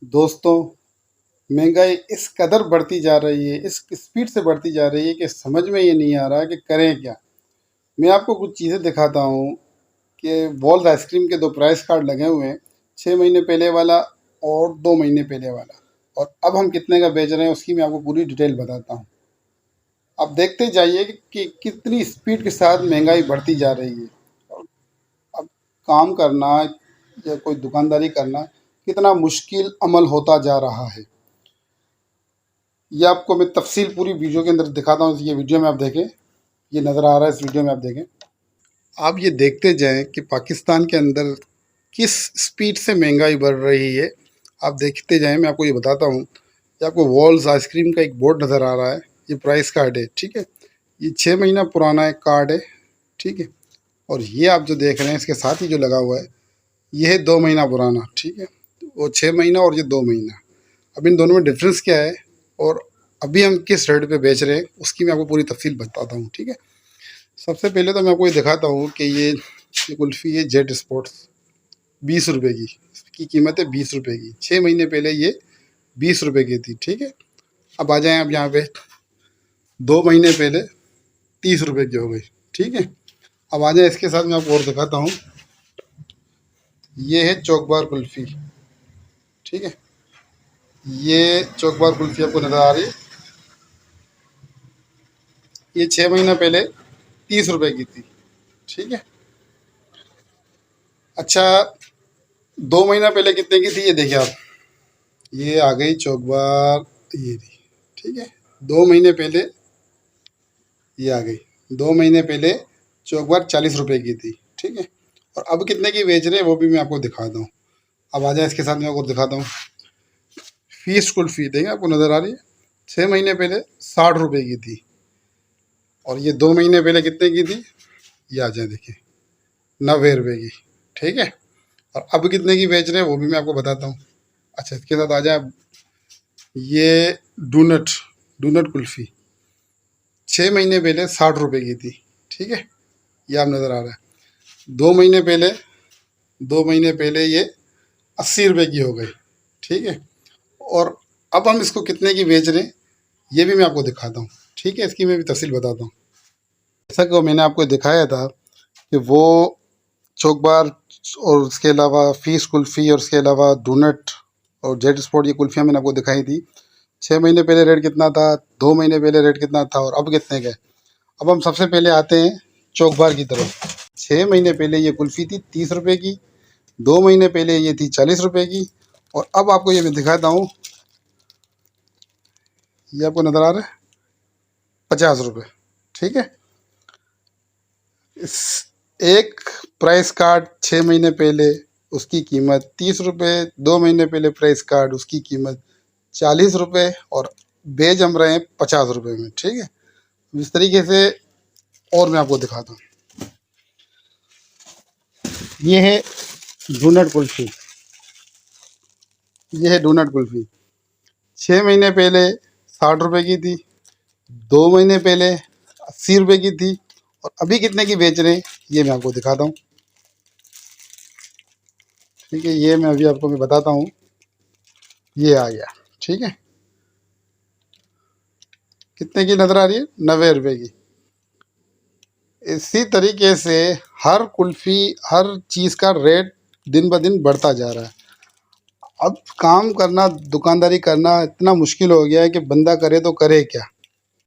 दोस्तों, महंगाई इस कदर बढ़ती जा रही है, इस स्पीड से बढ़ती जा रही है कि समझ में ये नहीं आ रहा कि करें क्या। मैं आपको कुछ चीज़ें दिखाता हूँ कि वॉल्स आइसक्रीम के 2 प्राइस कार्ड लगे हुए हैं, 6 महीने पहले वाला और 2 महीने पहले वाला, और अब हम कितने का बेच रहे हैं उसकी मैं आपको पूरी डिटेल बताता हूँ। आप देखते जाइए कि कितनी स्पीड के साथ महंगाई बढ़ती जा रही है। और अब काम करना या कोई दुकानदारी करना कितना मुश्किल अमल होता जा रहा है। ये आपको मैं तफ़सील पूरी वीडियो के अंदर दिखाता हूँ। ये वीडियो में आप देखें, ये नज़र आ रहा है, इस वीडियो में आप देखें। आप ये देखते जाएं कि पाकिस्तान के अंदर किस स्पीड से महंगाई बढ़ रही है। आप देखते जाएं, मैं आपको ये बताता हूँ। ये आपको वॉल्स आइसक्रीम का एक बोर्ड नज़र आ रहा है, ये प्राइस कार्ड है, ठीक है। ये 6 महीना पुराना एक कार्ड है, ठीक है। और ये आप जो देख रहे हैं इसके साथ ही जो लगा हुआ है, ये है 2 महीना पुराना, ठीक है। वो 6 महीना और ये 2 महीना। अब इन दोनों में डिफरेंस क्या है और अभी हम किस रेट पे बेच रहे हैं उसकी मैं आपको पूरी तफसील बताता हूँ, ठीक है। सबसे पहले तो मैं आपको ये दिखाता हूँ कि ये कुल्फ़ी है जेट स्पोर्ट्स, 20 रुपये की। इसकी कीमत है 20 रुपये की। 6 महीने पहले ये 20 रुपये की थी, ठीक है। अब आ जाएँ, अब यहाँ पे 2 महीने पहले 30 रुपये की हो गई, ठीक है। अब आ जाए, इसके साथ मैं आपको और दिखाता हूँ। ये है चौकबार कुल्फ़ी, ठीक है। ये चौकबार कुल्फ़ी आपको नज़र आ रही है। ये 6 महीना पहले 30 रुपये की थी, ठीक है। अच्छा, 2 महीना पहले कितने की थी ये देखिए आप। ये आ गई चौकबार, ये थी, ठीक है। 2 महीने पहले ये आ गई। 2 महीने पहले चौकबार 40 रुपये की थी, ठीक है। और अब कितने की बेच रहे हैं वो भी मैं आपको दिखाता हूँ। अब आ जाए, इसके साथ मैं आपको दिखाता हूँ। फीस कुल्फ़ी देंगे, आपको नज़र आ रही है। 6 महीने पहले 60 रुपये की थी और ये 2 महीने पहले कितने की थी, ये आ जाए देखिए, 90 रुपये की, ठीक है। और अब कितने की बेच रहे हैं वो भी मैं आपको बताता हूँ। अच्छा, इसके साथ आ जाए, ये डोनट डोनट कुल्फ़ी 6 महीने पहले 60 रुपये की थी, ठीक है। ये आप नज़र आ रहा है। 2 महीने पहले 2 महीने पहले ये 80 रुपये की हो गई, ठीक है। और अब हम इसको कितने की बेच रहे हैं ये भी मैं आपको दिखाता हूँ, ठीक है। इसकी मैं भी तफसील बताता हूँ। जैसा कि मैंने आपको दिखाया था कि वो चोकबार और उसके अलावा फ़ीस कुल्फ़ी और उसके अलावा डोनट और जेट स्पॉट, ये कुल्फ़ियाँ मैंने आपको दिखाई थी। 6 महीने पहले रेट कितना था, 2 महीने पहले रेट कितना था और अब कितने का है। अब हम सबसे पहले आते हैं चोकबार की तरफ। 6 महीने पहले ये कुल्फ़ी थी 30 रुपये की, 2 महीने पहले ये थी 40 रुपये की, और अब आपको ये मैं दिखाता हूँ, ये आपको नज़र आ रहा है 50 रुपये, ठीक है। इस एक प्राइस कार्ड 6 महीने पहले उसकी कीमत 30 रुपये, 2 महीने पहले प्राइस कार्ड उसकी कीमत 40 रुपये, और बेच हम रहे हैं 50 रुपये में, ठीक है। इस तरीके से और मैं आपको दिखाता हूँ। ये है डोनट कुल्फ़ी, ये है डोनट कुल्फ़ी। 6 महीने पहले 60 रुपये की थी, 2 महीने पहले 80 रुपये की थी, और अभी कितने की बेच रहे हैं ये मैं आपको दिखाता हूँ, ठीक है। ये मैं अभी आपको मैं बताता हूँ। ये आ गया, ठीक है। कितने की नज़र आ रही है, 90 रुपये की। इसी तरीके से हर कुल्फ़ी, हर चीज़ का रेट दिन ब दिन बढ़ता जा रहा है। अब काम करना, दुकानदारी करना इतना मुश्किल हो गया है कि बंदा करे तो करे क्या।